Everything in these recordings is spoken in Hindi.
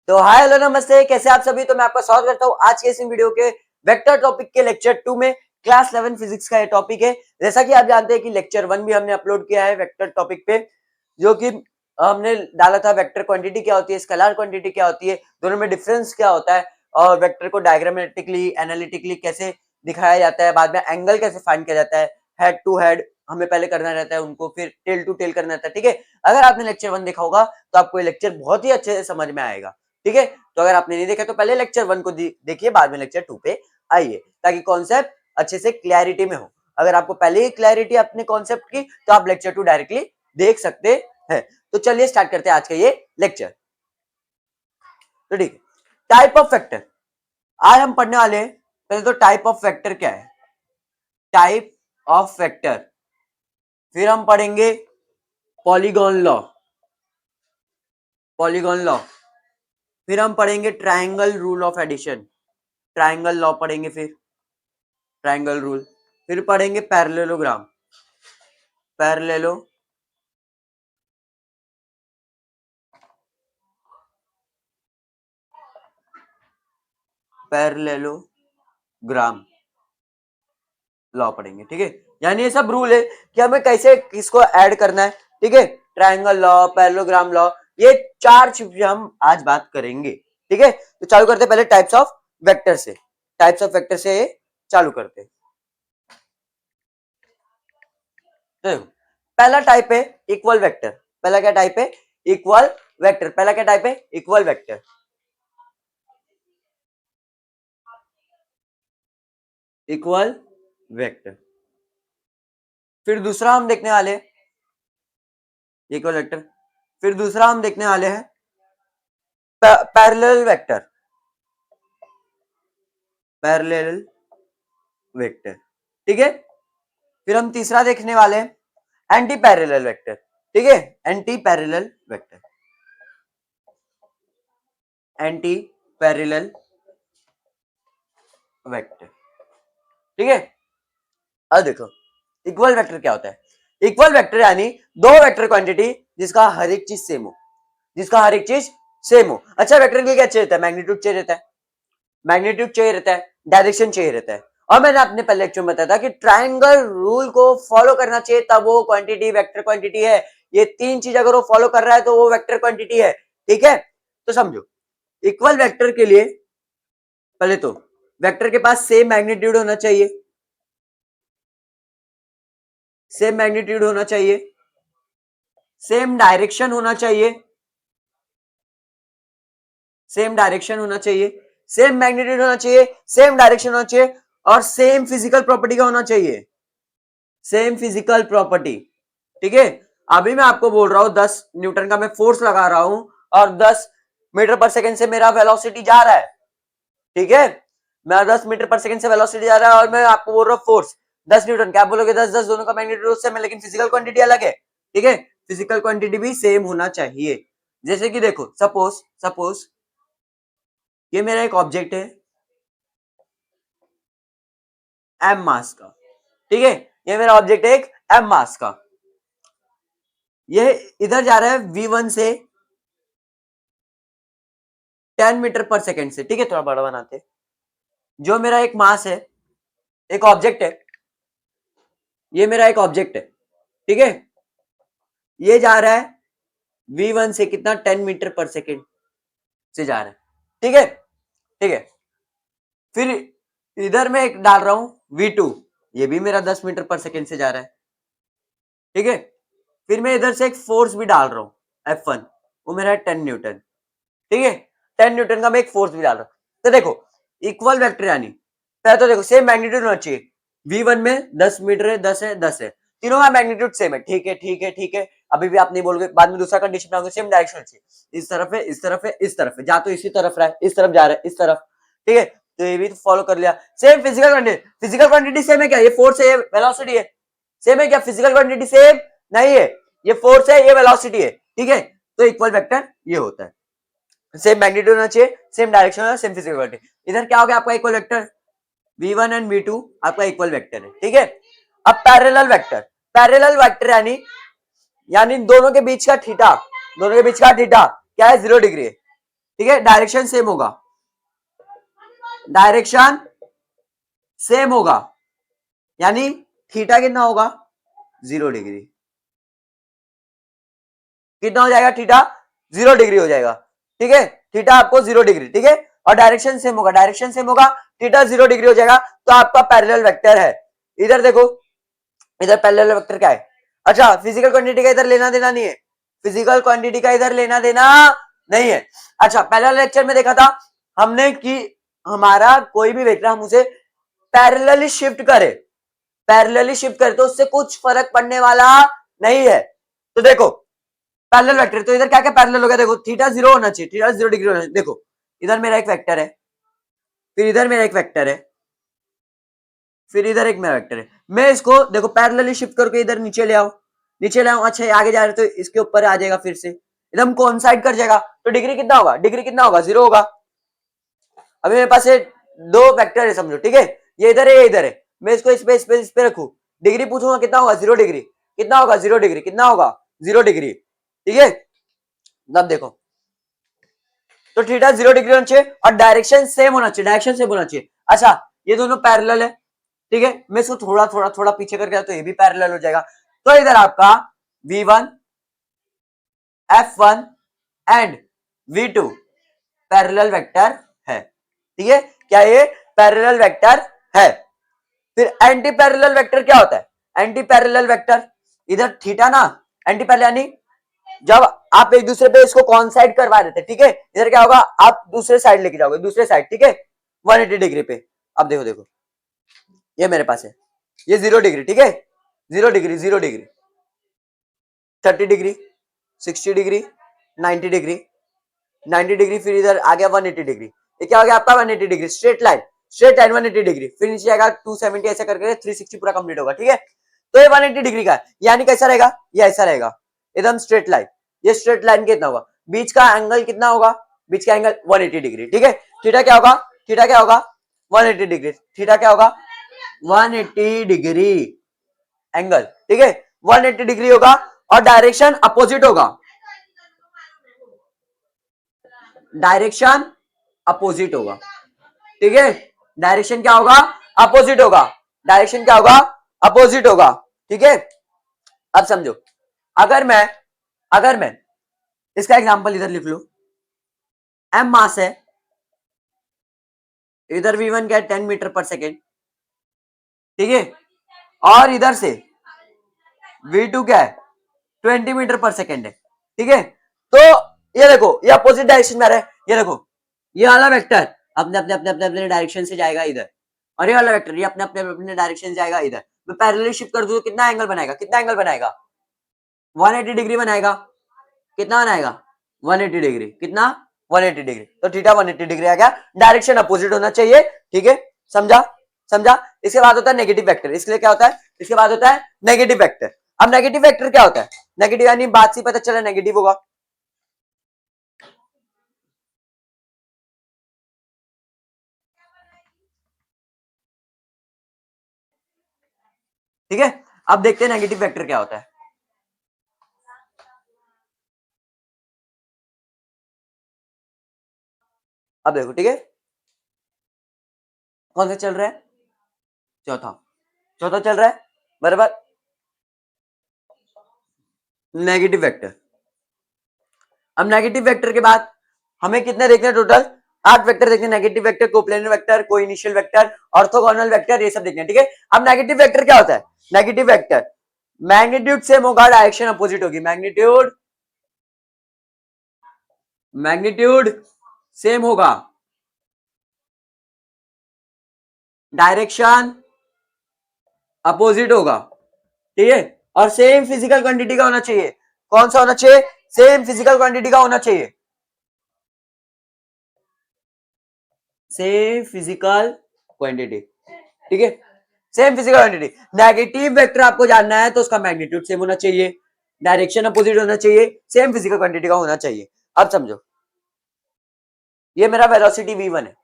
तो हाय हेलो नमस्ते, कैसे आप सभी। तो मैं आपका स्वागत करता हूँ आज के इस वीडियो के वेक्टर टॉपिक के लेक्चर 2 में। क्लास 11 फिजिक्स का ये टॉपिक है। जैसा कि आप जानते हैं कि लेक्चर 1 भी हमने अपलोड किया है वेक्टर टॉपिक पे, जो कि हमने डाला था वेक्टर क्वांटिटी क्या होती है, स्केलर क्वांटिटी क्या होती है, दोनों में डिफरेंस क्या होता है, और वेक्टर को डायग्रामेटिकली एनालिटिकली कैसे दिखाया जाता है, बाद में एंगल कैसे फाइंड किया जाता है, हेड टू हेड हमें पहले करना रहता है उनको, फिर टेल टू टेल करना रहता है। ठीक है, अगर आपने लेक्चर 1 देखा होगा तो आपको ये लेक्चर बहुत ही अच्छे से समझ में आएगा। ठीक है, तो अगर आपने नहीं देखा तो पहले लेक्चर 1 को देखिए, बाद में लेक्चर 2 पे आइए, ताकि कॉन्सेप्ट अच्छे से क्लैरिटी में हो। अगर आपको पहले ही क्लैरिटी अपने कॉन्सेप्ट की तो आप लेक्चर 2 डायरेक्टली देख सकते हैं। तो चलिए स्टार्ट करते हैं आज का ये लेक्चर। तो ठीक है, टाइप ऑफ वेक्टर आज हम पढ़ने वाले हैं। पहले तो टाइप ऑफ वेक्टर क्या है, टाइप ऑफ वेक्टर, फिर हम पढ़ेंगे पॉलीगॉन लॉ, पॉलीगॉन लॉ, फिर हम पढ़ेंगे triangle rule of addition, triangle law पढ़ेंगे, फिर ट्रायंगल रूल, फिर पढ़ेंगे पैरेललोग्राम, पैरेललो पैरेललोग्राम लॉ पढ़ेंगे। ठीक है, यानी ये सब रूल है कि हमें कैसे किसको ऐड करना है। ठीक है, ट्रायंगल लॉ, पैरेललोग्राम लॉ, ये चार चीजें हम आज बात करेंगे। ठीक है, तो चालू करते हैं पहले टाइप्स ऑफ वेक्टर से, टाइप्स ऑफ वेक्टर से चालू करते हैं। तो पहला टाइप है इक्वल वेक्टर। पहला क्या टाइप है, इक्वल वेक्टर। पहला क्या टाइप है, इक्वल वेक्टर, इक्वल वेक्टर। फिर दूसरा हम देखने वाले इक्वल वेक्टर, फिर दूसरा हम देखने वाले हैं पैरेलल वेक्टर, पैरेलल वेक्टर। ठीक है, फिर हम तीसरा देखने वाले हैं एंटी पैरेलल वेक्टर। ठीक है, anti parallel vector, anti parallel vector. ठीक है, अब देखो इक्वल वेक्टर क्या होता है। इक्वल वेक्टर यानी दो वेक्टर क्वांटिटी जिसका हर एक चीज सेम हो, जिसका हर एक चीज सेम हो। अच्छा, वेक्टर के लिए क्या चाहिए रहता है, मैग्नीट्यूड चाहिए रहता है, मैग्नीट्यूड चाहिए रहता है, डायरेक्शन चाहिए रहता है। और मैंने अपने पहले लेक्चर में बताया था कि ट्रायंगल रूल को फॉलो करना चाहिए, तब वो क्वांटिटी वेक्टर क्वांटिटी है। ये तीन चीज अगर वो फॉलो कर रहा है तो वो वेक्टर क्वांटिटी है। ठीक है, तो समझो इक्वल वेक्टर के लिए पहले तो वेक्टर के पास सेम मैग्नीट्यूड होना चाहिए, सेम मैग्नीट्यूड होना चाहिए, सेम डायरेक्शन होना चाहिए, सेम डायरेक्शन होना चाहिए, सेम मैग्नीट्यूड होना चाहिए, सेम डायरेक्शन होना चाहिए, और सेम फिजिकल प्रॉपर्टी का होना चाहिए, सेम फिजिकल प्रॉपर्टी। ठीक है, अभी मैं आपको बोल रहा हूं 10 न्यूटन का मैं फोर्स लगा रहा हूं और 10 मीटर पर सेकंड से मेरा वेलोसिटी जा रहा है। ठीक है, मैं 10 मीटर पर सेकंड से वेलोसिटी जा रहा है और मैं आपको बोल रहा हूं फोर्स 10 न्यूटन। क्या आप बोलोगे 10 दोनों का मैग्नीट्यूड सेम है, लेकिन फिजिकल क्वांटिटी अलग है। ठीक है, फिजिकल क्वांटिटी भी सेम होना चाहिए। जैसे कि देखो सपोज सपोज ये मेरा एक ऑब्जेक्ट है एम मास का। ठीक है, ये मेरा ऑब्जेक्ट है एक एम मास का, ये इधर जा रहा है v1 से 10 मीटर पर सेकेंड से। ठीक है, थोड़ा बड़ा बनाते, जो मेरा एक मास है, एक ऑब्जेक्ट है, ये मेरा एक ऑब्जेक्ट है। ठीक है, ये जा रहा है v1 से कितना 10 मीटर पर सेकेंड से जा रहा है। ठीक है, ठीक है, फिर इधर मैं एक डाल रहा हूं v2, ये भी मेरा 10 मीटर पर सेकेंड से जा रहा है। ठीक है, फिर मैं इधर से एक फोर्स भी डाल रहा हूं F1, वो मेरा है 10 न्यूटन। ठीक है, 10 न्यूटन का मैं एक फोर्स भी डाल रहा हूं। तो देखो इक्वल वेक्टर यानी पहले तो देखो सेम मैग्नीट्यूड होना चाहिए। v1 में 10 मीटर है, 10 है, 10 है, तीनों का मैग्नीट्यूड सेम है। ठीक है, ठीक है, ठीक है, अभी भी आप नहीं बोलोगे, बाद में दूसरा कंडीशन लगाओगे सेम डायरेक्शन चाहिए, इस तरफ है, इस तरफ है, इस तरफ है, जा तो इसी तरफ रहा है, इस तरफ जा रहा है, इस तरफ। ठीक है, तो ये भी फॉलो कर लिया। Same physical quantity, physical quantity same है क्या, ये फोर्स है, ये वेलोसिटी है, सेम है क्या, फिजिकल क्वांटिटी सेम नहीं है, ये फोर्स है, ये वेलोसिटी है। ठीक है, तो इक्वल वेक्टर ये होता है, सेम मैग्नीट्यूड होना चाहिए, सेम डायरेक्शन होना, सेम फिजिकल क्वांटिटी। इधर क्या हो गया आपका equal vector, v1 and v2 आपका इक्वल वेक्टर है। ठीक है, अब पैरेलल वेक्टर, पैरेलल वेक्टर यानी यानी दोनों के बीच का थीटा, दोनों के बीच का थीटा क्या है, 0 डिग्री है। ठीक है, डायरेक्शन सेम होगा, डायरेक्शन सेम होगा, यानी थीटा कितना होगा 0 डिग्री, कितना हो जाएगा थीटा 0 डिग्री हो जाएगा, ठीक है, थीटा आपको 0 डिग्री, ठीक है, और डायरेक्शन सेम होगा, डायरेक्शन सेम होगा, थीटा 0 डिग्री हो जाएगा, तो आपका पैरेलल वेक्टर है। इधर देखो, इधर पैरेलल वेक्टर क्या है, अच्छा फिजिकल क्वांटिटी का इधर लेना देना नहीं है, फिजिकल क्वांटिटी का इधर लेना देना नहीं है। अच्छा पहला लेक्चर में देखा था हमने कि हमारा कोई भी वेक्टर हम उसे पैरेलली शिफ्ट करे, पैरेलली शिफ्ट करे तो उससे कुछ फर्क पड़ने वाला नहीं है। तो देखो पैरेलल वेक्टर, तो इधर क्या क्या पैरेलल हो गया, देखो थीटा 0 होना चाहिए, थीटा 0 डिग्री होना चाहिए। देखो इधर मेरा एक वेक्टर है, फिर इधर मेरा एक वेक्टर है, फिर इधर एक मेरा वेक्टर है, मैं इसको देखो पैरेलली शिफ्ट करके इधर नीचे ले आऊं, नीचे ले आऊं, अच्छा आगे जा रहे तो इसके ऊपर आ जाएगा, फिर से एकदम कोइंसाइड कर जाएगा, तो डिग्री कितना होगा, डिग्री कितना होगा 0 होगा। अभी मेरे पास ये दो वेक्टर है समझो, ठीक है, ये इधर है ये इधर है, मैं इसको इस पे रखूं, डिग्री पूछूंगा कितना होगा 0 डिग्री, कितना होगा 0 डिग्री, कितना होगा 0 डिग्री, ठीक है। अब देखो तो थीटा 0 डिग्री होना चाहिए और डायरेक्शन सेम होना चाहिए, डायरेक्शन सेम होना चाहिए। अच्छा ये दोनों पैरेलल है, ठीक है, मैं इसको थोड़ा थोड़ा थोड़ा पीछे करके तो ये भी पैरेलल हो जाएगा, तो इधर आपका v1 f1 and v2 parallel vector है, ठीक है, क्या ये पैरेलल वेक्टर है। फिर एंटी पैरेलल वेक्टर क्या होता है, एंटी पैरेलल वेक्टर, इधर थीटा ना एंटी पैरेलल, यानी जब आप एक दूसरे पे इसको कॉन्साइड करवा देते, ठीक है, इधर क्या होगा आप दूसरे साइड लेके जाओगे, दूसरे साइड, ठीक है 180 डिग्री पे। अब देखो देखो ये मेरे पास है, ये 0 डिग्री, ठीक है 0 degree 0 degree 30 degree 60 degree 90 degree 90 degree, फिर इधर आ गया 180 डिग्री, ये क्या हो गया आपका 180 degree, straight line, straight line 180 degree, फिर नीचे आएगा 270, ऐसा करके 360 पूरा कंप्लीट होगा, ठीक है। तो ये 180 डिग्री का है, यानी कैसा रहेगा, ये ऐसा रहेगा एकदम स्ट्रेट लाइन, ये स्ट्रेट लाइन कितना होगा, बीच का एंगल कितना होगा, बीच का एंगल 180 डिग्री, ठीक है। थीटा क्या होगा, थीटा क्या होगा 180 डिग्री, थीटा क्या होगा 180 डिग्री एंगल, ठीक है 180 डिग्री होगा, और डायरेक्शन अपोजिट होगा, डायरेक्शन अपोजिट होगा, ठीक है, डायरेक्शन क्या होगा अपोजिट होगा, डायरेक्शन क्या होगा अपोजिट होगा, ठीक है। अब समझो अगर मैं इसका एग्जांपल इधर लिख लू, m मास है, इधर v1 क्या है 10 मीटर पर सेकेंड, ठीक है, और इधर से v2 क्या है 20 मीटर पर सेकेंड है, ठीक है। तो ये देखो ये अपोजिट डायरेक्शन में आ रहा है, ये देखो ये वाला वेक्टर अपने अपने अपने अपने अपने डायरेक्शन से जाएगा इधर, और ये वाला वेक्टर ये अपने अपने अपने डायरेक्शन से जाएगा इधर, मैं पैरेलली शिफ्ट कर दूं तो कितना एंगल बनाएगा, कितना एंगल बनाएगा 180 डिग्री बनाएगा, कितना बनाएगा 180 डिग्री, कितना 180 डिग्री, तो थीटा 180 डिग्री आ गया, डायरेक्शन अपोजिट होना चाहिए, ठीक है, समझा समझा। इसके बाद होता है नेगेटिव वेक्टर, इसके क्या होता है, इसके बाद होता है नेगेटिव वेक्टर। अब नेगेटिव वेक्टर क्या होता है, नेगेटिव यानी बात से पता चला नेगेटिव होगा, ठीक है। अब देखते हैं नेगेटिव वेक्टर क्या होता है, अब देखो, ठीक है, कौन सा चल रहा है, चौथा, चौथा चल रहा है बराबर, नेगेटिव वेक्टर। अब नेगेटिव वेक्टर के बाद हमें कितने देखने टोटल 8 वेक्टर देखने, नेगेटिव वेक्टर, कोप्लेनर वेक्टर, को इनिशियल वेक्टर, ऑर्थोगोनल वेक्टर, ये सब देखने, ठीक है। अब नेगेटिव वेक्टर क्या होता है, नेगेटिव वेक्टर मैग्नीट्यूड सेम होगा, डायरेक्शन अपोजिट होगी, मैग्नीट्यूड मैग्नीट्यूड सेम होगा, डायरेक्शन अपोजिट होगा, ठीक है, और सेम फिजिकल क्वांटिटी का होना चाहिए, कौन सा होना चाहिए, सेम फिजिकल क्वांटिटी का होना चाहिए, सेम फिजिकल क्वांटिटी, ठीक है, same physical quantity. Negative vector आपको जानना है तो उसका मैग्नीट्यूड सेम होना चाहिए, डायरेक्शन अपोजिट होना चाहिए, सेम फिजिकल क्वांटिटी का होना चाहिए। अब समझो ये मेरा वेलोसिटी v1 है,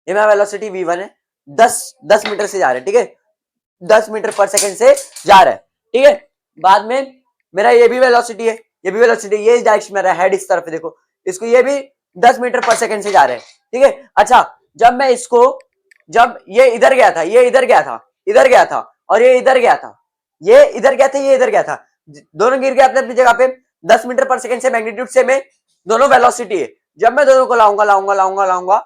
ये मेरा वेलोसिटी v1 है, 10 मीटर से जा रहा है, ठीक है 10 मीटर पर सेकंड से जा रहा है, ठीक है। बाद में मेरा ये भी वेलोसिटी है, ये भी वेलोसिटी, ये इस डायरेक्शन में रहा है, हेड इस तरफ देखो, इसको ये भी 10 मीटर पर सेकंड से जा रहे हैं, ठीक है। अच्छा, जब मैं इसको, जब ये इधर गया था, ये इधर गया था, इधर गया था, और ये इधर गया था, ये इधर गया था, ये इधर गया था, दोनों गिर गए अपने अपनी जगह पे, 10 मीटर पर सेकंड से मैग्नीट्यूड सेम है, दोनों वेलोसिटी है। जब मैं दोनों को लाऊंगा लाऊंगा लाऊंगा लाऊंगा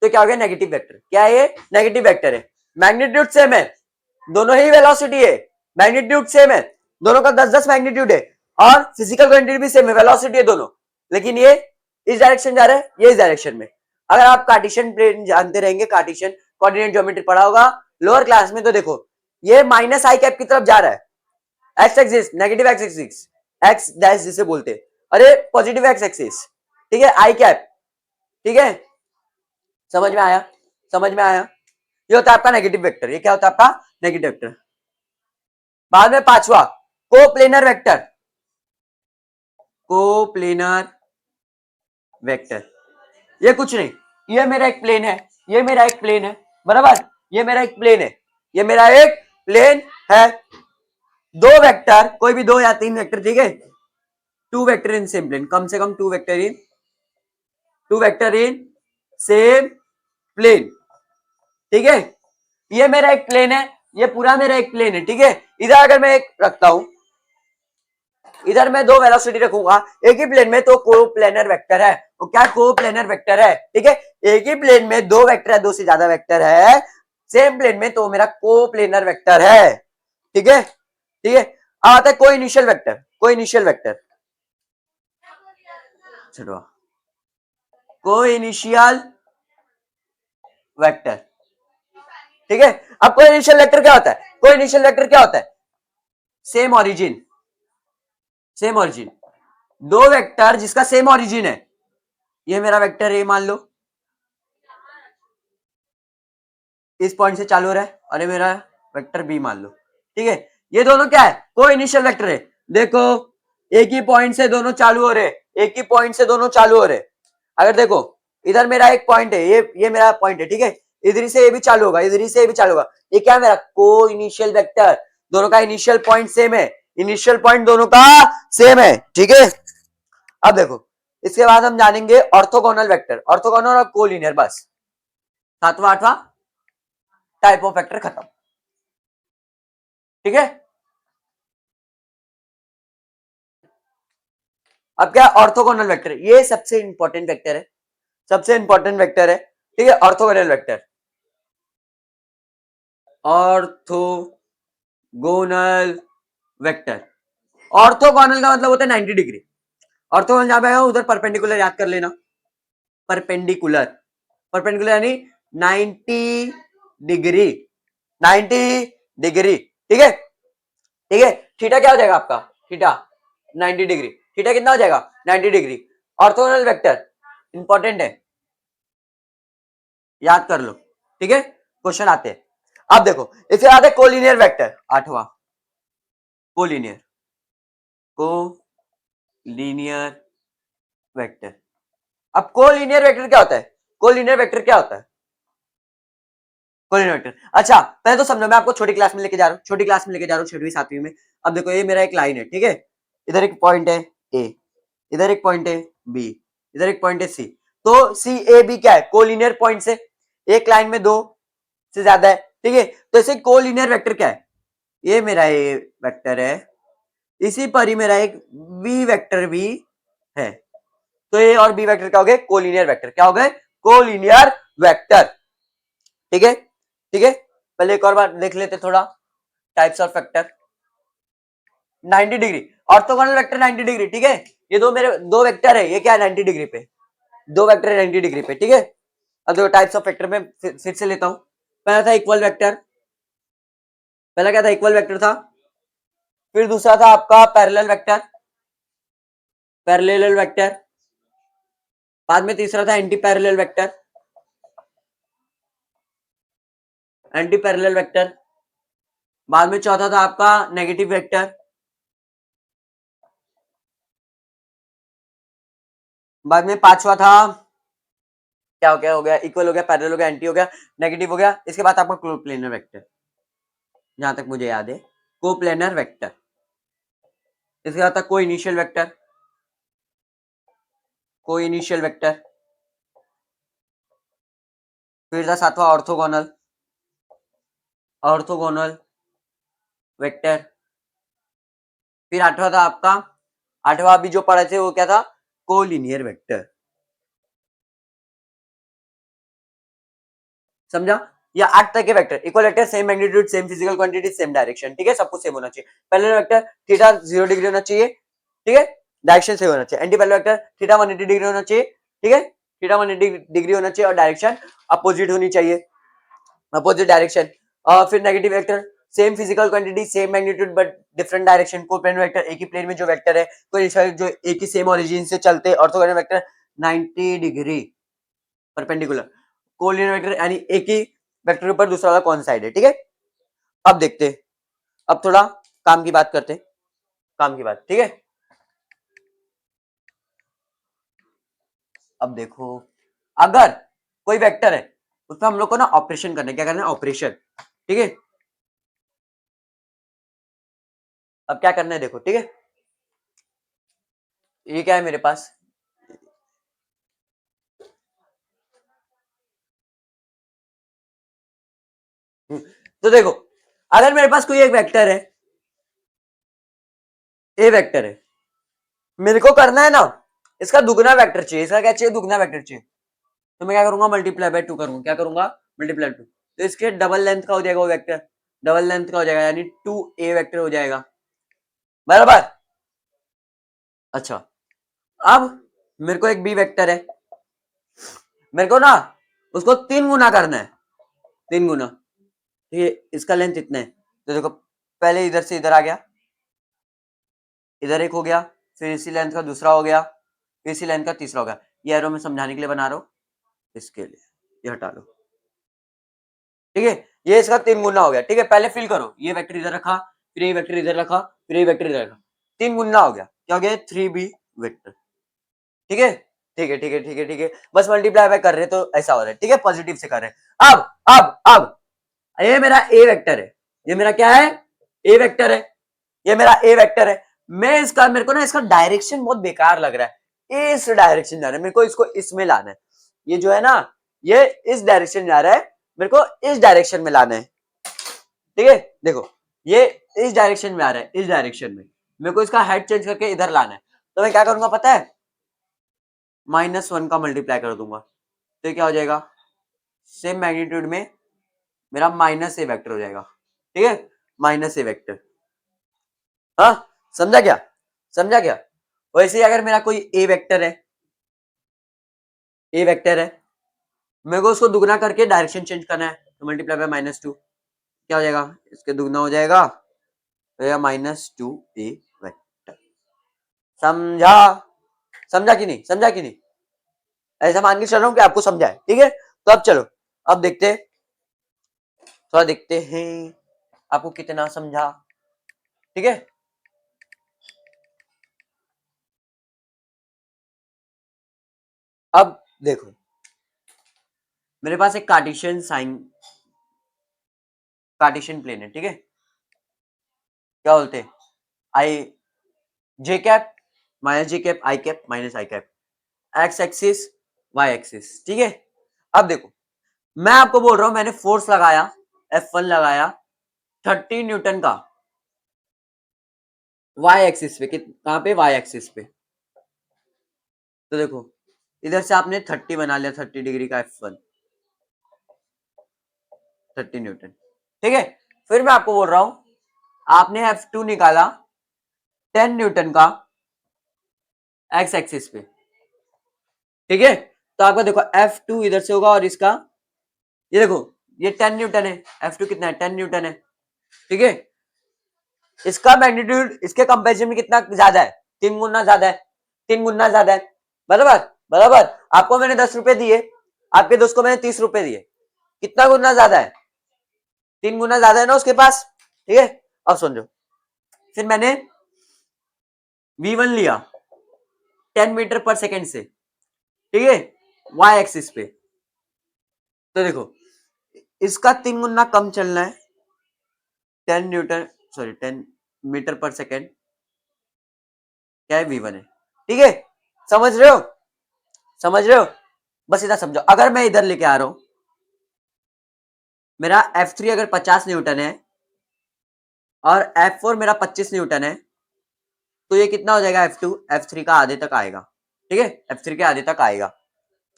तो क्या हो गया, नेगेटिव वेक्टर। क्या है ये, नेगेटिव वेक्टर है। मैग्नीट्यूड सेम है, दोनों ही वेलोसिटी है, मैग्नीट्यूड सेम है, दोनों का 10-10 मैग्नीट्यूड है, और फिजिकल क्वांटिटी भी सेम है, वेलोसिटी है दोनों, लेकिन ये इस डायरेक्शन जा रहा है, ये इस डायरेक्शन में। अगर आप कार्टेशियन प्लेन जानते रहेंगे, कार्टेशियन कोऑर्डिनेट ज्योमेट्री पढ़ा होगा लोअर क्लास में, तो देखो ये माइनस आई कैप की तरफ जा रहा है, x axis, negative x axis, x dash जिसे बोलते हैं, अरे पॉजिटिव एक्स एक्सिस, ठीक है, आई कैप, ठीक है, समझ में आया, समझ में आया। ये होता है आपका नेगेटिव वेक्टर, ये क्या होता है आपका, नेगेटिव वेक्टर। बाद में पांचवा, कोप्लेनर वेक्टर, कोप्लेनर वेक्टर, ये कुछ नहीं, ये मेरा एक प्लेन है, ये मेरा एक प्लेन है, बराबर, ये मेरा एक प्लेन है, ये मेरा एक प्लेन है, दो वेक्टर, कोई भी दो या तीन वेक्टर, ठीक है, two vector in same plane, कम से कम two vector in same plane, ठीक है। ये मेरा एक प्लेन है, ये पूरा मेरा एक प्लेन है, ठीक है। इधर अगर मैं एक रखता हूं, इधर मैं दो वेलोसिटी रखूंगा एक ही प्लेन में, तो कोप्लेनर वेक्टर है, वो क्या कोप्लेनर वेक्टर है, ठीक है। एक ही प्लेन में दो वेक्टर है, दो से ज्यादा वेक्टर है सेम प्लेन में, तो मेरा कोप्लेनर वेक्टर है, ठीक है, ठीक है। आता है कोई इनिशियल वेक्टर, कोई इनिशियल वेक्टर, चलो कोई इनिशियल वेक्टर, ठीक है। अब कोई इनिशियल वेक्टर क्या होता है, कोई इनिशियल वेक्टर क्या होता है, सेम ओरिजिन, सेम ओरिजिन, दो वेक्टर जिसका सेम ओरिजिन है, ये मेरा वेक्टर ए मान लो, इस पॉइंट से चालू हो रहा है, और ये मेरा वेक्टर बी मान लो, ठीक है। ये दोनों क्या है, कोई इनिशियल वेक्टर है, देखो एक ही पॉइंट से दोनों चालू हो रहे, एक ही पॉइंट से दोनों चालू हो रहे। अगर देखो इधर मेरा एक पॉइंट है, ये मेरा पॉइंट है, ठीक है, इधर से ये भी चालू होगा, इधर से ये भी चालू होगा, ये क्या है मेरा को इनिशियल वेक्टर, दोनों का इनिशियल पॉइंट सेम है, इनिशियल पॉइंट दोनों का सेम है, ठीक है। अब देखो इसके बाद हम जानेंगे ऑर्थोगोनल वेक्टर, ऑर्थोगोनल और कोलिनियर, बस सातवां आठवां टाइप ऑफ वेक्टर खत्म, ठीक है। अब क्या, ऑर्थोगोनल वेक्टर, ये सबसे इंपॉर्टेंट वेक्टर है, सबसे इंपॉर्टेंट वेक्टर है, ठीक है, orthogonal vector, orthogonal vector. Orthogonal का मतलब होता है 90 डिग्री, ऑर्थोगोनल जहां पे आएगा उधर परपेंडिकुलर याद कर लेना, परपेंडिकुलर, परपेंडिकुलर यानी 90 डिग्री, 90 डिग्री, ठीक है, ठीक है। थीटा क्या हो जाएगा आपका, थीटा 90 डिग्री, थीटा कितना हो जाएगा 90 डिग्री। ऑर्थोगोनल वेक्टर इंपॉर्टेंट है, याद कर लो, ठीक है, क्वेश्चन आते हैं। अब देखो इसके बाद है कोलिनियर वेक्टर, आठवां कोलिनियर, कोलिनियर वेक्टर। अब कोलिनियर वेक्टर क्या होता है, कोलिनियर वेक्टर क्या होता है, कोलिनियर वेक्टर, अच्छा पहले तो समझो, मैं आपको छोटी क्लास में लेके जा रहा हूँ, छोटी क्लास में लेके जा रहा हूँ, छठवीं सातवीं में। अब देखो ये मेरा एक लाइन है, ठीक है, इधर एक पॉइंट है ए, इधर एक पॉइंट है बी, इधर एक पॉइंट है सी, तो सी ए बी क्या है, कोलिनियर पॉइंट से, एक लाइन में दो से ज्यादा है, ठीक है, तो इसे कोलिनियर वेक्टर क्या है, ये मेरा ए वेक्टर है, इसी पर ही मेरा एक बी वेक्टर भी है, तो ए और बी वेक्टर क्या हो गए, कोलिनियर वेक्टर, क्या हो गए, कोलिनियर वेक्टर, ठीक है, ठीक है। पहले एक और बार देख लेते थोड़ा, types of vector, 90 degree, orthogonal vector 90 degree, ठीक है, ये दो मेरे दो वेक्टर है, ये क्या है 90 डिग्री पे, दो वेक्टर है 90 डिग्री पे, ठीक है। अब देखो टाइप्स ऑफ वेक्टर में फिर से लेता हूं, पहला था इक्वल वेक्टर, पहला क्या था, इक्वल वेक्टर था, फिर दूसरा था आपका पैरेलल वेक्टर, पैरेलल वेक्टर, बाद में तीसरा था anti parallel vector, anti parallel vector, बाद में चौथा था आपका नेगेटिव वेक्टर, बाद में पांचवा था, क्या हो गया इक्वल हो गया, पैरेलल हो गया, एंटी हो गया, नेगेटिव हो गया, इसके बाद आपका कोप्लेनर वेक्टर, जहां तक मुझे याद है कोप्लेनर वेक्टर, इसके बाद था को इनिशियल वेक्टर, को इनिशियल वेक्टर, फिर था सातवां ऑर्थोगोनल, ऑर्थोगोनल वेक्टर। फिर आठवां था आपका, आठवां अभी जो पढ़े थे वो क्या था, कोलिनियर वेक्टर। समझा? या 8 तरह के vector, equal vector, same magnitude, same physical quantity, same direction. ठीक है, सब कुछ सेम होना चाहिए। पहले वेक्टर थीटा 0 डिग्री होना चाहिए, ठीक है, डायरेक्शन सेम होना चाहिए। Anti parallel vector theta 180 degree होना चाहिए, ठीक है, थीटा 180 डिग्री होना चाहिए और डायरेक्शन अपोजिट होनी चाहिए, अपोजिट डायरेक्शन। और फिर negative vector same physical quantity, same magnitude but different direction. Coplanar vector एक ही प्लेन में जो वेक्टर है, कोई जो एक ही सेम ओरिजिन से चलते। Orthogonal vector 90 degree perpendicular. Collinear vector यानी एक ही वेक्टर के ऊपर दूसरा वाला कौन साइड है। ठीक है, अब देखते हैं, अब थोड़ा काम की बात करते हैं, काम की बात। ठीक है, अब देखो, अगर कोई वेक्टर है उसमें हम लोग को ना ऑपरेशन करना है, क्या करना है, ऑपरेशन। ठीक है, अब क्या करना है देखो। ठीक है, ये क्या है मेरे पास, तो देखो, अगर मेरे पास कोई एक वेक्टर है, ए वेक्टर है, मेरे को करना है ना इसका दुगना वेक्टर चाहिए। इसका क्या चाहिए, दुगना वेक्टर चाहिए। तो मैं क्या करूंगा, मल्टीप्लाई बाय 2 करूंगा। क्या करूंगा, मल्टीप्लाई 2। तो इसके डबल लेंथ का हो जाएगा वो वेक्टर, डबल लेंथ का हो जाएगा, यानी 2a वेक्टर हो जाएगा, बराबर। अच्छा, अब मेरे को एक बी वेक्टर है, मेरे को ना उसको 3 गुना करना है, 3 गुना। ठीक है, इसका लेंथ इतना है, तो देखो पहले इधर से इधर आ गया, इधर एक हो गया, फिर इसी लेंथ का दूसरा हो गया, फिर इसी लेंथ का तीसरा हो गया। ये एरो मैं समझाने के लिए बना रहा हूं, इसके लिए ये हटा लो। ठीक है, ये इसका 3 गुना हो गया। ठीक है, पहले फिल करो, ये वेक्टर इधर रखा, फिर ये वेक्टर इधर रखा, फिर ये वेक्टर इधर रखा, 3 गुना हो गया। क्या हो गया, 3b वेक्टर। ठीक है, ठीक है, ठीक है, ठीक है, ठीक है, बस मल्टीप्लाई बाय कर रहे तो ऐसा हो रहा है। ठीक है, पॉजिटिव से कर रहे हैं। अब ये मेरा ए वेक्टर है, ये मेरा क्या है, ए वेक्टर है, ये मेरा ए वेक्टर है। मैं इसका, मेरे को ना इसका डायरेक्शन बहुत बेकार लग रहा है, इस डायरेक्शन जा रहा है, मेरे को इसको इसमें लाना है। ये जो है ना, ये इस डायरेक्शन जा रहा है, मेरे को इस डायरेक्शन में लाना है। ठीक है, देखो ये इस डायरेक्शन में आ रहा है, इस डायरेक्शन में मेरे को इसका हेड चेंज करके इधर लाना है। तो मैं क्या करूंगा पता है, -1 का मल्टीप्लाई कर दूंगा, तो ये क्या हो जाएगा, सेम मैग्नीट्यूड में मेरा माइनस ए वेक्टर हो जाएगा। ठीक है, माइनस ए वेक्टर। हाँ, समझा क्या, समझा क्या। वैसे ही अगर मेरा कोई ए वेक्टर है, ए वेक्टर है, मेरे को उसको दुगना करके डायरेक्शन चेंज करना है, तो मल्टीप्लाई बाय -2, क्या हो जाएगा, इसके दुगना हो जाएगा, तो यह -2a वेक्टर। समझा, समझा कि नहीं, समझा कि नहीं, ऐसा मान के चल रहा हूं कि आपको समझा है। ठीक है, तो अब चलो, अब देखते हैं, थोड़ा देखते हैं आपको कितना समझा। ठीक है, अब देखो, मेरे पास एक कार्टेशियन साइन, कार्टेशियन प्लेन है। ठीक है, क्या बोलते हैं, i j cap minus j cap, i cap minus i cap, X axis Y axis. ठीक है, अब देखो, मैं आपको बोल रहा हूं, मैंने फोर्स लगाया, F1 लगाया 30 न्यूटन का, वाई एक्सिस पे, कहां पे, वाई एक्सिस पे। तो देखो, इधर से आपने 30 बना लिया, 30 डिग्री का F1, 30 न्यूटन। ठीक है, फिर मैं आपको बोल रहा हूं, आपने F2 निकाला 10 न्यूटन का एक्स एक्सिस पे। ठीक है, तो आपका देखो F2 इधर से होगा और इसका, ये देखो, ये 10 न्यूटन है, F2 कितना है, 10 न्यूटन है। ठीक है, इसका मैग्नीट्यूड इसके कंपैरिजन में कितना ज्यादा है, 3 गुना ज्यादा है, 3 गुना ज्यादा है, बराबर, बराबर। आपको मैंने 10 रुपए दिए, आपके दोस्त को मैंने 30 रुपए दिए, कितना गुना ज्यादा है, 3 गुना ज्यादा है ना उसके पास। ठीक है, अब समझो, फिर मैंने V1 लिया 10 मीटर पर सेकेंड से, ठीक है, वाई एक्सिस पे। तो देखो, इसका 3 गुना कम चलना है, 10 न्यूटन, सॉरी 10 मीटर पर सेकेंड, क्या है, V1 है। ठीक है, समझ रहे हो, समझ रहे हो, बस इतना समझो। अगर मैं इधर लेके आ रहा हूं, मेरा F3 अगर 50 न्यूटन है और F4 मेरा 25 न्यूटन है, तो ये कितना हो जाएगा? F2 F3 का आधे तक आएगा। ठीक है, F3 के आधे तक आएगा।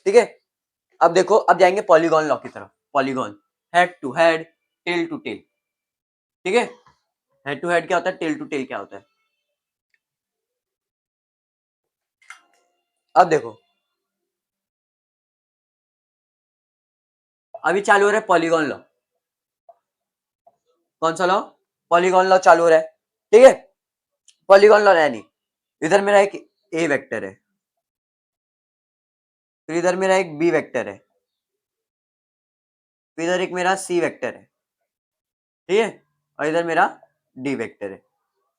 ठीक है, अब देखो, अब जाएंगे पॉलीगॉन लॉ की तरफ। Polygon, head to head, tail to tail. ठीक है, हेड टू हेड क्या होता है, टेल टू टेल क्या होता है? अब देखो, अभी चालू हो रहा है पॉलीगॉन लॉ। कौन सा लॉ? पॉलीगॉन लॉ चालू हो रहा है। ठीक है, पॉलीगॉन लॉ यानी इधर मेरा एक ए वेक्टर है, फिर इधर मेरा एक बी वेक्टर है, फिर इधर एक मेरा सी वेक्टर है। ठीक है, और इधर मेरा डी वेक्टर है।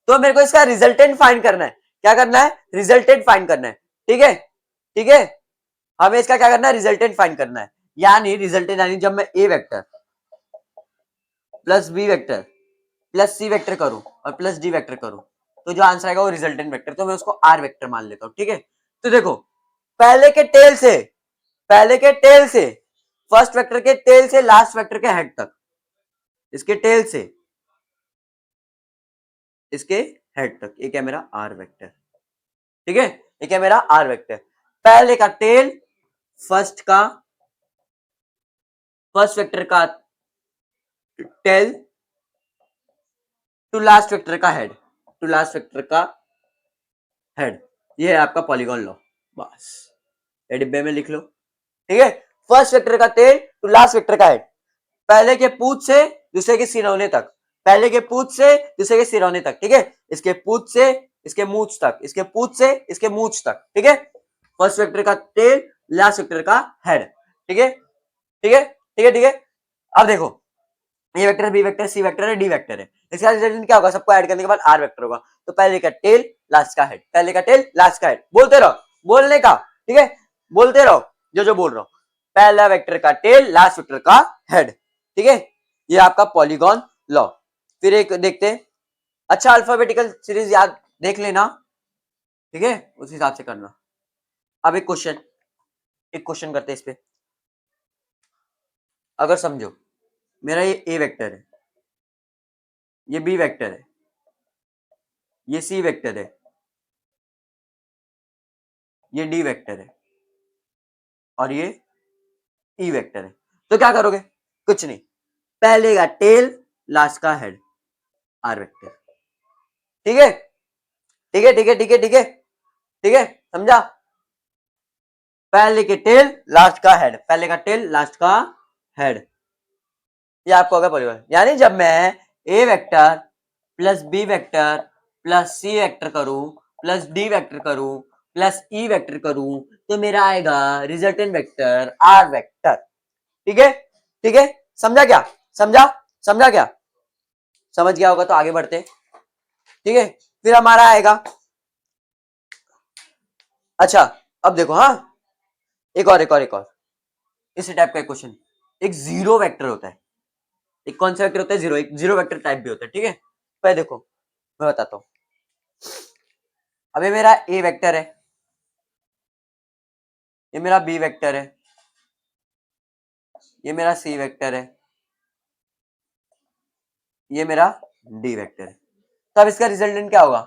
तो मेरे को इसका रिजल्टेंट फाइंड करना है। क्या करना है? रिजल्टेंट फाइंड करना है। ठीक है, ठीक है, हमें इसका क्या करना है? रिजल्टेंट फाइंड करना है। यानी रिजल्टेंट यानी जब मैं A vector plus B vector plus C vector करूं और प्लस डी वेक्टर करूं, तो जो आंसर आएगा वो रिजल्टेंट वेक्टर, तो मैं उसको आर वेक्टर मान लेता हूं। ठीक है, तो देखो, पहले के टेल से पहले के टेल से फर्स्ट वेक्टर के टेल से लास्ट वेक्टर के हेड तक, इसके टेल से इसके हेड तक, ये क्या मेरा आर वेक्टर। ठीक है, ये क्या मेरा आर वेक्टर। पहले का टेल, फर्स्ट का फर्स्ट वेक्टर का टेल टू लास्ट वेक्टर का हेड, टू लास्ट वेक्टर का हेड, ये है आपका पॉलीगॉन लॉ। बस ये डिब्बे में लिख लो। ठीक है, फर्स्ट वेक्टर का टेल टू लास्ट वेक्टर का हेड, पहले के पूंछ से दूसरे के सिरौने तक, पहले के पूंछ से दूसरे के सिरौने तक। ठीक है, इसके पूंछ से इसके मूंछ तक, इसके पूंछ से इसके मूंछ तक। ठीक है, फर्स्ट वेक्टर का टेल, लास्ट वेक्टर का हेड। ठीक है, ठीक है, ठीक है, ठीक है। अब देखो, A vector, B vector, C vector है, डी वेक्टर है, इसका रिजल्टेंट क्या होगा? सबको ऐड करने के बाद आर वेक्टर होगा। तो पहले का टेल, लास्ट का हेड, पहले का टेल, लास्ट का हेड, बोलते रहो, बोलने का। ठीक है, बोलते रहो जो जो बोल रहा हूं। पहला वेक्टर का टेल, लास्ट वेक्टर का हेड। ठीक है, ये आपका पॉलीगॉन लॉ। फिर एक देखते हैं, अच्छा अल्फाबेटिकल सीरीज याद देख लेना। ठीक है, उस हिसाब से करना। अब एक क्वेश्चन करते हैं इस पे। अगर समझो, मेरा ये ए वेक्टर है, ये बी वेक्टर है, ये सी वेक्टर है, ये डी वेक्टर है और ये ई वेक्टर है, तो क्या करोगे? कुछ नहीं, पहले का टेल, लास्ट का हेड, आर वेक्टर। ठीक है, ठीक है, ठीक है, ठीक है, ठीक है, ठीक है, समझा? पहले के टेल, लास्ट का हेड, पहले का टेल, लास्ट का हेड, ये आपको होगा पॉलीगॉन। यानी जब मैं A vector plus B vector plus C vector करूं प्लस डी वेक्टर करूं प्लस ई वेक्टर करूं, तो मेरा आएगा रिजल्टेंट वेक्टर आर वेक्टर। ठीक है, ठीक है, समझा क्या? समझा? समझा क्या? समझ गया होगा तो आगे बढ़ते। ठीक है, फिर हमारा आएगा, अच्छा अब देखो, हाँ, एक और इसी टाइप का क्वेश्चन। एक जीरो वेक्टर होता है, एक कौन सा वेक्टर होता है? जीरो, एक जीरो वेक्टर टाइप भी होता है। ठीक है, पहले देखो, मैं बताता हूं। अभी मेरा ए वेक्टर है, ये मेरा बी वेक्टर है, ये मेरा सी वेक्टर है, ये मेरा डी वेक्टर है। तब इसका रिजल्टेंट क्या होगा?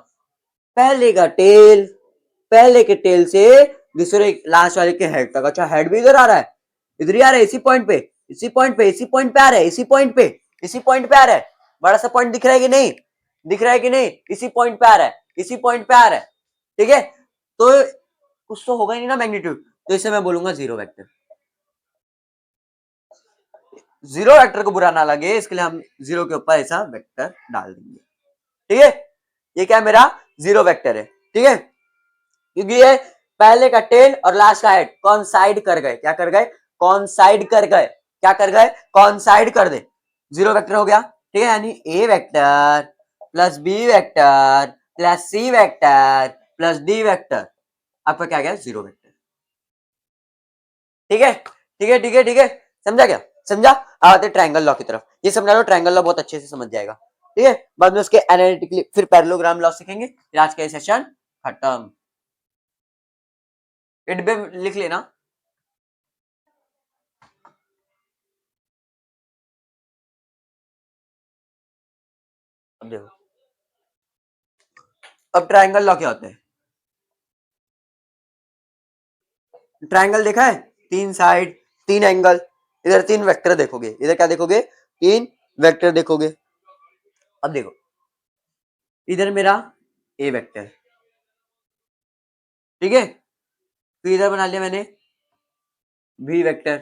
पहले का टेल, पहले के टेल से दूसरे लास्ट वाले के हेड तक। अच्छा, हेड भी इधर आ रहा है, इधर ही आ रहा है, इसी पॉइंट पे, इसी पॉइंट पे, इसी पॉइंट पे आ रहा है, इसी पॉइंट पे, इसी पॉइंट पे आ रहा है। बड़ा सा पॉइंट दिख रहा है कि नहीं? दिख रहा है कि नहीं? इसी पॉइंट पे आ रहा है, इसी पॉइंट पे आ रहा है। ठीक है, तो कुछ तो होगा ही नहीं ना मैग्नीट्यूड, तो इसे मैं बोलूंगा जीरो वेक्टर। जीरो वेक्टर को बुरा ना लगे, इसके लिए हम जीरो के ऊपर ऐसा वेक्टर डाल देंगे। ठीक है, ये क्या मेरा जीरो वेक्टर है। ठीक है, क्योंकि ये पहले का टेल और लास्ट का हेड कॉन्साइड कर गए। क्या कर गए? कॉन्साइड कर गए। क्या कर गए? कॉन्साइड कर दे, जीरो वेक्टर हो गया। ठीक है, यानी A vector plus B vector plus C vector plus D vector, आपका क्या गया? Zero vector. ठीक है, ठीक है, ठीक है, ठीक है, समझा क्या? समझा? आते ट्रायंगल लॉ की तरफ, ये समझा लो, ट्रायंगल लॉ बहुत अच्छे से समझ जाएगा। ठीक है, बाद में उसके एनालिटिकली फिर पैरेललोग्राम लॉ सीखेंगे। फिर आज का सेशन खत्म। इट पे लिख लेना। अब देखो, अब ट्राइंगल लॉ क्या होता है? ट्राइंगल देखा है, 3 साइड 3 एंगल, इधर 3 वेक्टर देखोगे, इधर क्या देखोगे, 3 वेक्टर देखोगे। अब देखो, इधर मेरा ए वेक्टर, ठीक है, फिर इधर बना लिया मैंने बी वेक्टर,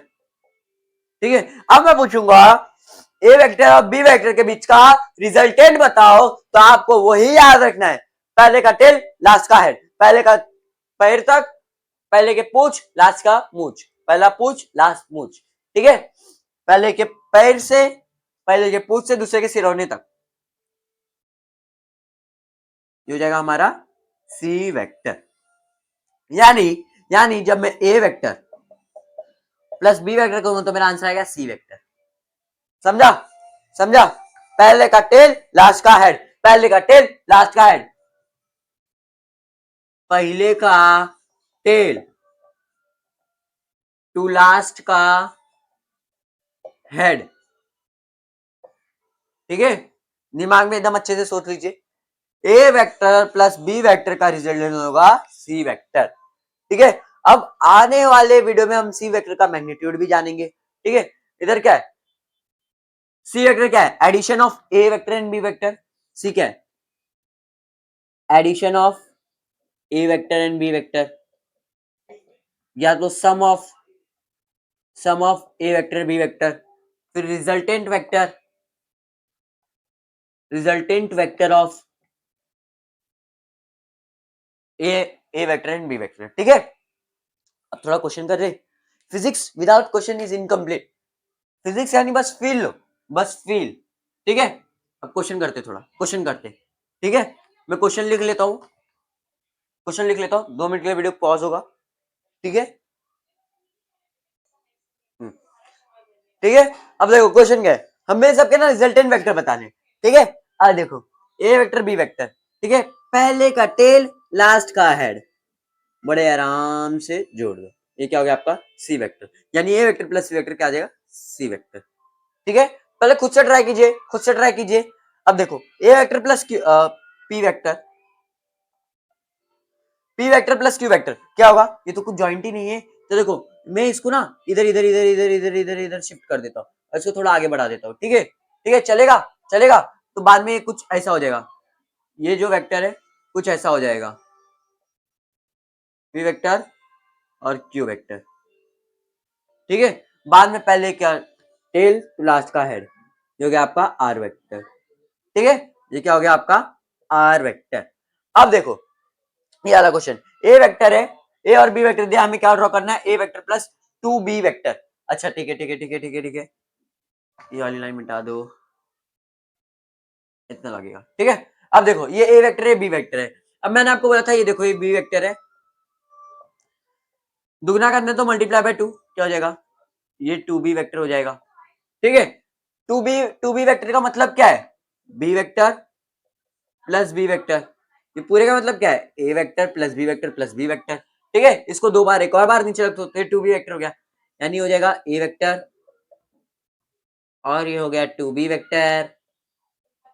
ठीक है। अब मैं पूछूंगा ए वेक्टर और बी वेक्टर के बीच का रिजल्टेंट बताओ, तो आपको वही याद रखना है, पहले का टेल लास्ट का हेड, पहले का पैर तक, पहले के पूछ लास्ट का मूछ, पहला पूछ लास्ट मूछ, ठीक है, पहले के पैर से, पहले के पूछ से दूसरे के सिरौने तक, ये हो जाएगा हमारा सी वेक्टर। यानी यानी जब मैं A vector plus B vector करूंगा तो मेरा आंसर आएगा सी वेक्टर। समझा? समझा? पहले का टेल लास्ट का हेड, पहले का टेल लास्ट का हेड, पहले का टेल टू लास्ट का हेड, ठीक है, दिमाग में एकदम अच्छे से सोच लीजिए, ए वेक्टर प्लस बी वेक्टर का रिजल्ट होगा सी वेक्टर, ठीक है। अब आने वाले वीडियो में हम सी वेक्टर का मैग्नीट्यूड भी जानेंगे, ठीक है। इधर क्या है, सी वेक्टर क्या है, addition of A vector and B vector, C क्या है, addition of A vector and B vector, या तो sum of A vector B vector, फिर resultant vector of A vector and B vector, ठीक है। अब थोड़ा क्वेश्चन कर रहे, physics without question is incomplete, physics यानी बस फील लो, बस फील, ठीक है। अब क्वेश्चन करते, थोड़ा क्वेश्चन करते, ठीक है। मैं क्वेश्चन लिख लेता हूं, क्वेश्चन लिख लेता हूं, 2 मिनट के लिए वीडियो पॉज होगा, ठीक है। ठीक है, अब देखो क्वेश्चन क्या है, हमें सबके ना रिजल्टेंट वेक्टर बताने, ठीक है। अब देखो ए वेक्टर बी वेक्टर, ठीक है, पहले का टेल लास्ट का हेड, बड़े आराम से जोड़ दो, ये क्या हो गया आपका सी वेक्टर, यानी A vector plus C vector क्या आ जाएगा, सी वेक्टर, ठीक है। पहले खुद से ट्राई कीजिए, खुद से ट्राई कीजिए। अब देखो A vector plus P vector, P vector plus Q vector क्या होगा, ये तो कुछ जॉइंट ही नहीं है, तो देखो मैं इसको ना इधर इधर इधर इधर इधर इधर इधर शिफ्ट कर देता हूँ, और इसको थोड़ा आगे बढ़ा देता हूँ, ठीक है, ठीक है, चलेगा, चलेगा। तो बाद में कुछ ऐसा हो जाएगा, ये जो वेक्टर है कुछ ऐसा हो जाएगा, पी वेक्टर और क्यू वेक्टर, ठीक है। बाद में पहले क्या, टेल टू लास्ट का हेड, जो गया आपका आर वेक्टर, ठीक है, ये क्या हो गया आपका आर वेक्टर। अब देखो ये वाला क्वेश्चन, ए वेक्टर है, ए और बी वेक्टर दिया, हमें क्या ड्रॉ करना है, A vector plus 2b vector, अच्छा ठीक है ठीक है ठीक है ठीक है ठीक है, ये वाली लाइन मिटा दो, इतना लगेगा, ठीक है। अब देखो ये ए वेक्टर है, बी वेक्टर है, अब मैंने आपको बोला था ये देखो ये बी वेक्टर है, दुगना करने तो मल्टीप्लाई बाय 2 क्या हो जाएगा, ये 2b वेक्टर हो जाएगा, ठीक है। 2b वेक्टर का मतलब क्या है, B vector plus B vector, ये पूरे का मतलब क्या है, A vector plus B vector plus B vector, ठीक है। इसको 2 बार एक और बार नीचे रख दो तो 2b वेक्टर हो गया, यानी हो जाएगा ए वेक्टर और ये हो गया 2b वेक्टर,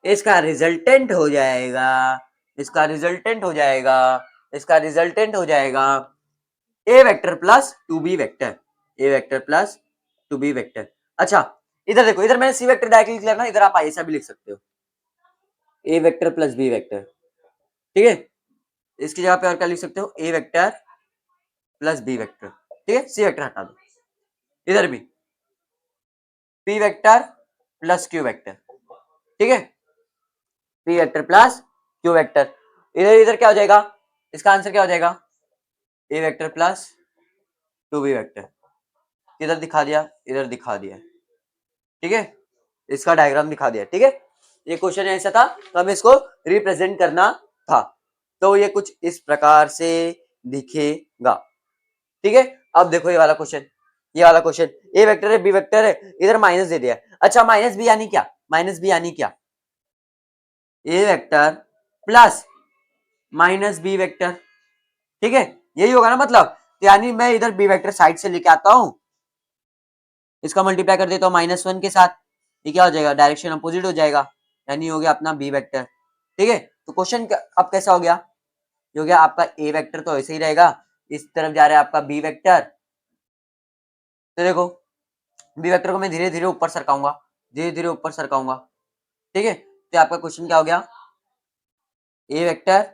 इसका रिजल्टेंट हो जाएगा, इसका रिजल्टेंट हो जाएगा, इसका रिजल्टेंट हो जाएगा ए वेक्टर प्लस 2b वेक्टर, ए वेक्टर प्लस 2b वेक्टर। अच्छा इधर देखो, इधर मैंने सी वेक्टर डायरेक्टली लिख लिया ना, इधर आप ऐसा भी लिख सकते हो, ए वेक्टर प्लस बी वेक्टर, ठीक है। इसकी जगह पे और क्या लिख सकते हो, ए वेक्टर प्लस बी वेक्टर, ठीक है, सी वेक्टर हटा दो, इधर भी P vector plus Q vector, ठीक है, P vector plus Q vector, इधर इधर क्या हो जाएगा, इसका आंसर क्या हो जाएगा, ए वेक्टर प्लस 2b वेक्टर, इधर दिखा दिया, इधर दिखा दिया, ठीक है, इसका डायग्राम दिखा दिया, ठीक है। ये क्वेश्चन ऐसा था तो हमें इसको रिप्रेजेंट करना था, तो ये कुछ इस प्रकार से दिखेगा, ठीक है। अब देखो ये वाला क्वेश्चन, ये वाला क्वेश्चन, ए वेक्टर है बी वेक्टर है, इधर माइनस दे दिया, अच्छा माइनस बी यानी क्या, माइनस बी यानी क्या, A vector plus minus B vector, ठीक है, यही होगा ना मतलब, तो यानी मैं इधर बी वेक्टर साइड से लेके आता हूं, इसका मल्टीप्लाई कर देता हूं -1 के साथ, ये क्या हो जाएगा, डायरेक्शन अपोजिट हो जाएगा, यानी हो गया अपना बी वेक्टर। ठीक है, तो क्वेश्चन अब कैसा हो गया, जो गया आपका ए वेक्टर तो ऐसे ही रहेगा, इस तरफ जा रहा है आपका बी वेक्टर। तो देखो बी वेक्टर को मैं धीरे धीरे ऊपर सरकाऊंगा, धीरे धीरे ऊपर सरकाऊंगा। ठीक है, तो आपका क्वेश्चन क्या हो गया, ए वेक्टर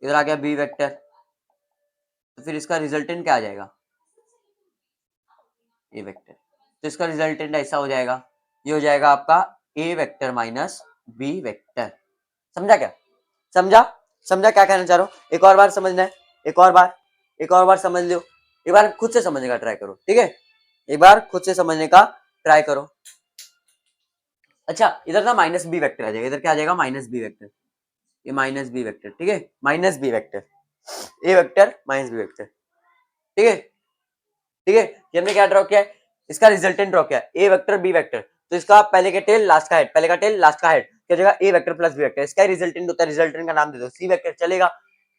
इधर आ गया बी वेक्टर, तो फिर इसका रिजल्टेंट क्या आ जाएगा, ए वेक्टर। तो इसका रिजल्टेंट ऐसा हो जाएगा, ये हो जाएगा आपका ए वेक्टर माइनस बी वेक्टर। समझा क्या, समझा, समझा क्या कहना चाह रहा हूँ, एक और बार समझना है, एक और बार, एक और बार समझ लो, एक बार खुद से समझने का ट्राई करो। ठीक है, एक बार खुद से समझने का ट्राई करो। अच्छा इधर ना माइनस बी वेक्टर आ जाएगा, इधर क्या आ जाएगा माइनस बी वेक्टर, ये माइनस बी वेक्टर। ठीक है, माइनस बी वेक्टर, ए वेक्टर माइनस बी वेक्टर। ठीक है, ठीक है, ये हमने क्या ड्रॉ किया है, इसका रिजल्टेंट ड्रॉ किया है, ए वेक्टर बी वेक्टर। तो इसका पहले का टेल लास्ट का हेड, पहले का टेल लास्ट का हेड क्या हो जाएगा, ए वेक्टर प्लस बी वेक्टर। इसका रिजल्टेंट होता है, रिजल्टेंट का नाम दे दो सी वेक्टर, चलेगा।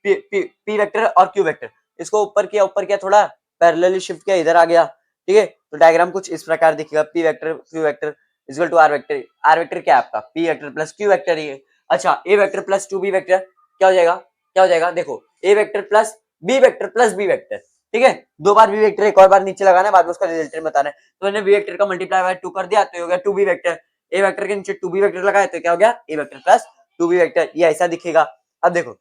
पी वेक्टर और क्यू वेक्टर, इसको ऊपर किया, ऊपर किया, थोड़ा पैरेलली शिफ्ट किया, इधर आ गया। ठीक है, तो डायग्राम कुछ इस प्रकार दिखेगा, P vector Q vector equal to R vector. R vector क्या है आपका, P vector plus Q vector ही है। अच्छा A vector plus two B vector क्या हो जाएगा, क्या हो जाएगा, देखो A vector plus B vector plus B vector. ठीक है, दो बार बी वेक्टर एक और बार नीचे लगाना है, बाद में उसका रिजल्टेंट बताना है। तो मैंने बी वेक्टर का मल्टीप्लाई बाय 2 कर दिया, तो हो गया 2 बी वेक्टर। ए वेक्टर के नीचे 2 बी वेक्टर लगाया तो क्या हो गया, ए वेक्टर प्लस 2 बी वेक्टर। ये ऐसा दिखेगा। अब देखो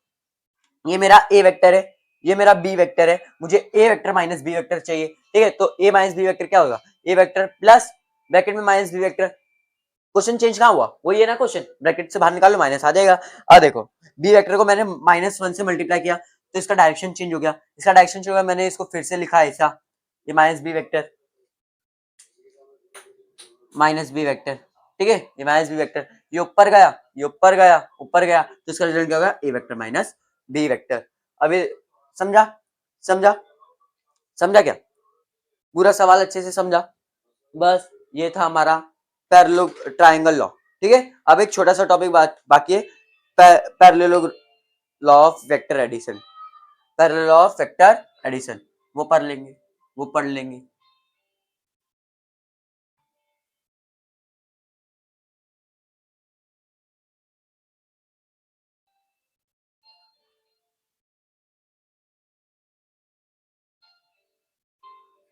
ये मेरा ए वेक्टर है, ये मेरा बी वेक्टर है, मुझे ए वेक्टर माइनस बी वेक्टर चाहिए। ठीक है, तो ए माइनस बी वेक्टर क्या होगा, ए वेक्टर प्लस ब्रैकेट में minus B vector. Question change कहाँ हुआ, वही है ना क्वेश्चन, ब्रैकेट से बाहर निकालो माइनस आ जाएगा। अब देखो बी वेक्टर को मैंने -1 से मल्टीप्लाई किया, तो इसका डायरेक्शन चेंज हो गया, इसका डायरेक्शन चेंज हो गया, मैंने इसको फिर से लिखा ऐसा, ये minus B vector, minus B vector. ठीक है, ये माइनस बी वेक्टर, ये ऊपर गया, ये ऊपर गया, ऊपर गया, तो इसका रिजल्ट क्या होगा, A vector minus B vector. अभी समझा, समझा, समझा क्या, पूरा सवाल अच्छे से समझा। बस ये था हमारा पैरेलल ट्रायंगल लॉ। ठीक है, अब एक छोटा सा टॉपिक बाकी है, parallel law of vector addition, parallel law of vector addition, वो पढ़ लेंगे, वो पढ़ लेंगे।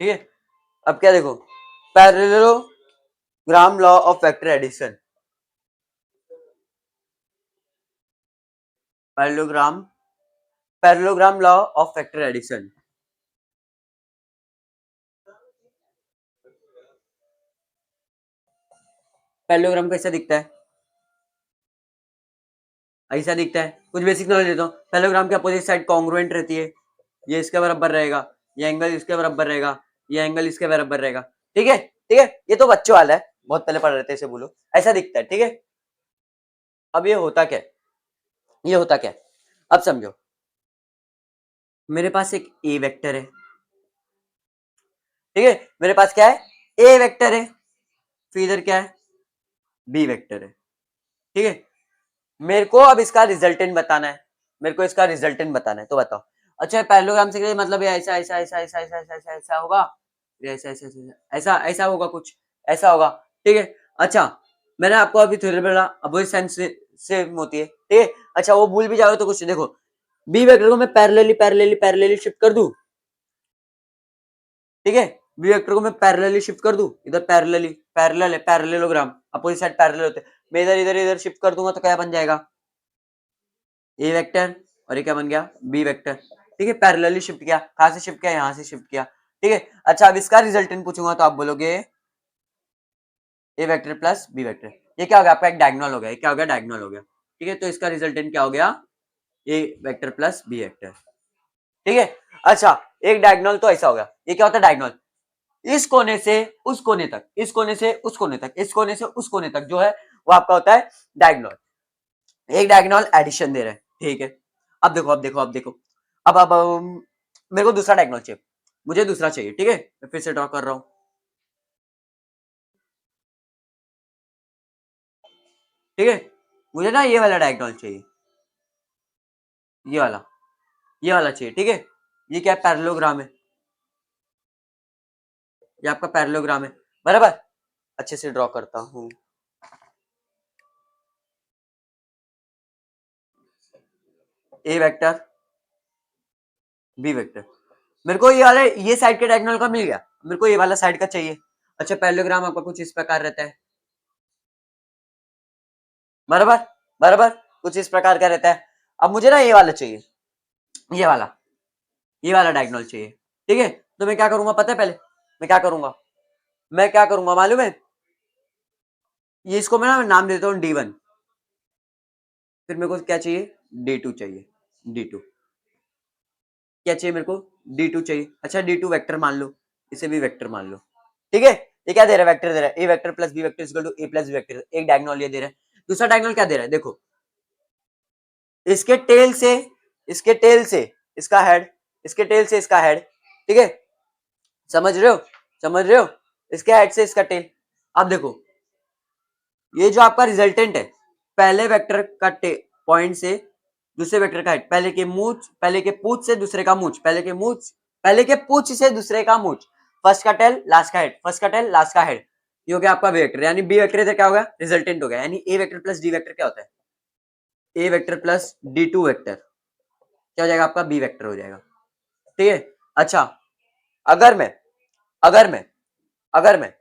ठीक है, अब क्या देखो, parallelogram law of vector addition, parallelogram, parallelogram law of vector addition. Parallelogram कैसा दिखता है, ऐसा दिखता है, कुछ बेसिक नॉलेज देता हूँ। पैरेललोग्राम की अपोजिट साइड कॉन्ग्रुएंट रहती है, ये इसके बराबर रहेगा, ये एंगल इसके बराबर रहेगा, ये एंगल इसके बराबर रहेगा। ठीक है, ठीक है, ये तो बच्चों वाला है, बहुत पहले पढ़ रहे थे इसे, बोलो ऐसा दिखता है। ठीक है, अब ये होता क्या है, ये होता क्या है, अब समझो, मेरे पास एक ए वेक्टर है। ठीक है, मेरे पास क्या है, ए वेक्टर है, फिर इधर क्या है, बी वेक्टर है। ठीक है, मेरे को अब इसका रिजल्टेंट बताना है, मेरे को इसका रिजल्टेंट बताना है, तो बताओ। अच्छा पैरेललोग्राम से मतलब ये ऐसा ऐसा ऐसा ऐसा ऐसा ऐसा ऐसा ऐसा होगा, ये ऐसा ऐसा ऐसा ऐसा ऐसा होगा, कुछ ऐसा होगा। ठीक है, अच्छा मैंने आपको अभी थोड़ी बोला अपोजिट साइन से होती है। ठीक है, अच्छा वो भूल भी जाओ तो कुछ देखो, बी वेक्टर को मैं पैरेलली पैरेलली पैरेलली शिफ्ट कर दूं। ठीक है, बी वेक्टर को मैं पैरेलली शिफ्ट कर दूं, इधर पैरेलली, पैरेलल है, पैरेललोग्राम अपोजिट साइड पैरेलल होते हैं, मैं इधर इधर इधर शिफ्ट कर दूंगा तो क्या बन जाएगा, ए वेक्टर, और ये क्या बन गया, बी वेक्टर। ठीक है, पैरेलली शिफ्ट किया, कहां से शिफ्ट किया, यहां से शिफ्ट किया। ठीक है, अच्छा अब इसका रिजल्टेंट पूछूंगा तो आप बोलोगे ए वेक्टर प्लस बी वेक्टर, ये क्या हो गया आपका, एक डायगोनल हो गया, ये क्या हो गया, डायगोनल हो गया। ठीक है, तो इसका रिजल्टेंट क्या हो गया, ए वेक्टर प्लस बी वेक्टर। ठीक है, अच्छा एक डायगोनल तो ऐसा हो गया, ये क्या होता है डायगोनल, इस कोने से उस कोने तक, इस कोने से उस कोने तक, इस कोने से उस कोने तक जो है वो आपका होता है डायगोनल, एक डायगोनल एडिशन दे रहे हैं। ठीक है, अब देखो, अब देखो, अब देखो, अब मेरे को दूसरा डायगोनल चाहिए, मुझे दूसरा चाहिए। ठीक है, मैं फिर से ड्रॉ कर रहा हूं। ठीक है, मुझे ना ये वाला डायगोनल चाहिए, ये वाला, ये वाला चाहिए। ठीक है, ये क्या पैरेललोग्राम है, ये आपका पैरेललोग्राम है, बराबर। अच्छे से ड्रॉ करता हूँ, ए वेक्टर बी वेक्टर। मेरे को ये वाला ये साइड के डायगोनल का मिल गया, मेरे को ये वाला साइड का चाहिए। अच्छा पैरेललोग्राम आपका कुछ इस प्रकार रहता है, बराबर बराबर, कुछ इस प्रकार का रहता है। अब मुझे ना ये वाला चाहिए, ये वाला, ये वाला डायगोनल चाहिए, ठीक है। तो मैं क्या करूंगा पता है, पहले मैं क्या करूंगा, मैं क्या करूंगा मालूम है, ये इसको मैं ना नाम देता हूँ D1, फिर मेरे को क्या चाहिए D2 चाहिए, D2 क्या चाहिए मेरे को, D2 चाहिए। अच्छा D2 वेक्टर मान लो, इसे भी वेक्टर मान लो, ठीक है। ये क्या दे रहा है, वेक्टर दे रहा है, A vector plus B vector equal to A plus B vector, एक डायगोनल ये दे रहा है। दूसरा डायगोनल क्या दे रहा है, देखो इसके टेल से, इसके टेल से इसका हेड, इसके टेल से इसका हेड, ठीक है, समझ रहे हो, समझ रहे हो, इसके हेड से इसका टेल। अब देखो ये जो आपका रिजल्टेंट है, पहले वेक्टर का पॉइंट से दूसरे वेक्टर का हेड, पहले के मूंछ, पहले के पूंछ से दूसरे का मूंछ, पहले के मूंछ, पहले के पूंछ से दूसरे का मूंछ, फर्स्ट का टेल लास्ट का हेड, फर्स्ट का टेल लास्ट का हेड, ये हो गया आपका बी वेक्टर। यानी बी वेक्टर इधर क्या होगा, रिजल्टेंट हो गया। यानी A vector plus D vector क्या होता है, A vector plus D2 vector क्या हो जाएगा आपका, बी वेक्टर हो जाएगा, ठीक है। अच्छा अगर मैं अगर मैं अगर मैं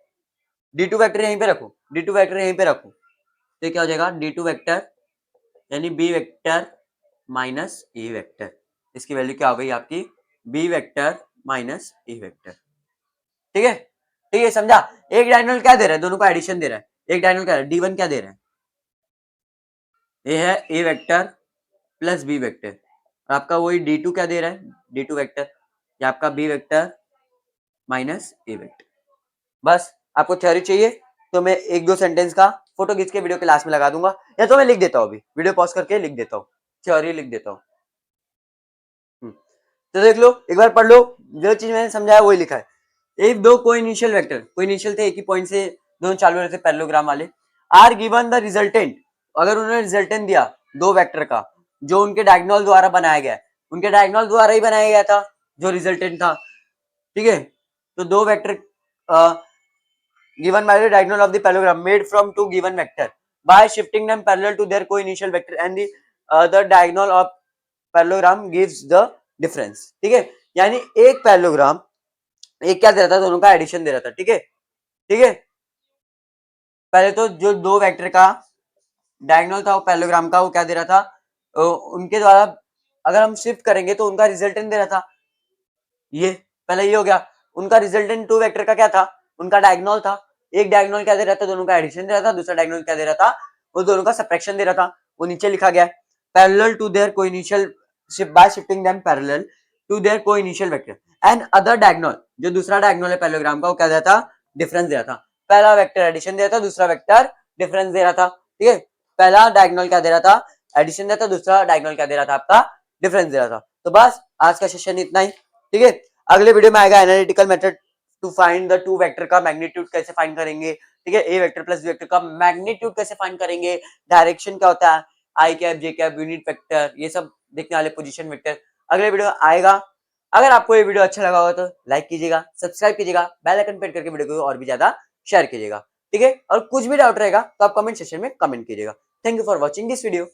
D2 वेक्टर यहीं पे रखूं, D2 वेक्टर यहीं पे रखूं, तो क्या हो जाएगा, D2 वेक्टर यानी बी वेक्टर माइनस ए वेक्टर, इसकी वैल्यू क्या हो गई आपकी, बी वेक्टर माइनस ए वेक्टर, ठीक है, ठीक है, समझा। एक डायगोनल क्या दे रहा है, दोनों का एडिशन दे रहा है, एक डायगोनल क्या D1 क्या दे रहा है, ये है A vector plus B vector, और आपका वही D2 क्या दे रहा है, D2 वेक्टर, ये आपका बी वेक्टर माइनस ए वेक्टर। बस आपको थ्योरी चाहिए तो मैं एक दो सेंटेंस का फोटो खींच के वीडियो के लास्ट में लगा दूंगा, या तो मैं लिख देता हूँ, अभी वीडियो पॉज करके लिख देता हूँ, थ्योरी लिख देता हूँ। तो देख लो एक बार पढ़ लो, जो चीज मैंने समझाया वही लिखा है। एक दो कोई इनिशियल वेक्टर, कोई इनिशियल थे एक ही पॉइंट से दोनों चालू रहते पैरेललोग्राम वाले, आर गिवन द रिजल्टेंट, अगर उन्होंने रिजल्टेंट दिया दो वेक्टर का जो उनके डायगोनल द्वारा बनाया गया, उनके डायगोनल द्वारा ही बनाया गया था जो रिजल्टेंट था, ठीक है। तो दो vector given by the diagonal of the parallelogram made from two given vector by shifting them parallel to their co-initial vector and the other diagonal of parallelogram gives the difference, ठीक है। यानी एक पैरेललोग्राम एक क्या दे रहा था, दोनों का एडिशन दे रहा था, ठीक है, ठीक है। पहले तो जो दो वेक्टर का डायगोनल था वो पैरेललोग्राम का, वो क्या दे रहा था, उनके द्वारा अगर हम शिफ्ट करेंगे तो उनका रिजल्टेंट दे रहा था, ये पहले ये हो गया। उनका रिजल्टेंट टू वेक्टर का क्या था, उनका डायगोनल था, एक डायगोनल क्या दे रहा था, दोनों का एडिशन दे रहा था, दूसरा डायगोनल क्या दे रहा था, वो दोनों का सबट्रैक्शन दे रहा था, वो नीचे लिखा गया है parallel to their coinitial by shifting them parallel to their coinitial vector and other diagonal, जो दूसरा डायगोनल है पैरेललोग्राम का वो क्या दे रहा था, डिफरेंस दे रहा था। पहला वेक्टर एडिशन दे रहा था, दूसरा वेक्टर डिफरेंस दे रहा था, ठीक है। पहला डायगोनल क्या दे रहा था, एडिशन दे रहा था, दूसरा डायगोनल क्या दे रहा था, आपका डिफरेंस दे रहा था। तो बस आज का सेशन इतना ही, ठीक है। अगले वीडियो में आएगा analytical method to find the two vector का मैग्नीट्यूड कैसे फाइंड करेंगे, ठीक है। A vector plus B vector का मैग्नीट्यूड कैसे फाइंड करेंगे, डायरेक्शन क्या होता है, I cap J cap unit vector, ये सब देखने वाले, पोजीशन वेक्टर अगले वीडियो आएगा। अगर आपको ये वीडियो अच्छा लगा होगा तो लाइक कीजिएगा, सब्सक्राइब कीजिएगा, बेल आइकन प्रेस करके वीडियो को और भी ज्यादा शेयर कीजिएगा, ठीक है। और कुछ भी डाउट रहेगा तो आप कमेंट सेक्शन में कमेंट कीजिएगा। Thank you for watching this video.